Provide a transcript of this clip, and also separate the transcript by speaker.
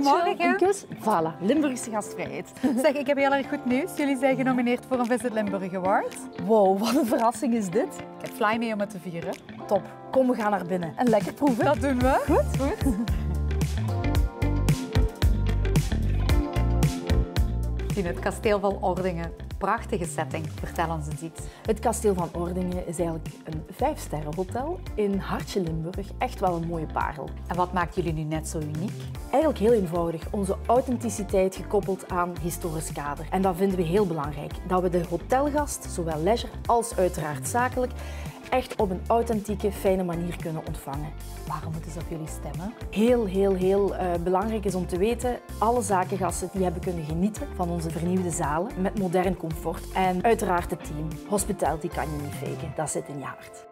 Speaker 1: Goedemorgen.
Speaker 2: Een kus. Voilà, Limburgse gastvrijheid.
Speaker 1: Zeg, ik heb heel erg goed nieuws. Jullie zijn genomineerd voor een Visit Limburg Award.
Speaker 2: Wow, wat een verrassing is dit.
Speaker 1: Ik heb fly mee om het te vieren.
Speaker 2: Top, kom we gaan naar binnen en lekker proeven.
Speaker 1: Dat doen we.
Speaker 2: Goed?
Speaker 1: Het Kasteel van Ordingen. Prachtige setting. Vertel ons eens iets.
Speaker 2: Het Kasteel van Ordingen is eigenlijk een 5-sterrenhotel in Hartje Limburg. Echt wel een mooie parel.
Speaker 1: En wat maakt jullie nu net zo uniek?
Speaker 2: Eigenlijk heel eenvoudig. Onze authenticiteit gekoppeld aan historisch kader. En dat vinden we heel belangrijk. Dat we de hotelgast, zowel leisure als uiteraard zakelijk, echt op een authentieke, fijne manier kunnen ontvangen.
Speaker 1: Waarom moeten ze op jullie stemmen?
Speaker 2: Heel belangrijk is om te weten, alle zakengasten die hebben kunnen genieten van onze vernieuwde zalen met modern comfort. En uiteraard het team. Hospitality kan je niet faken, dat zit in je hart.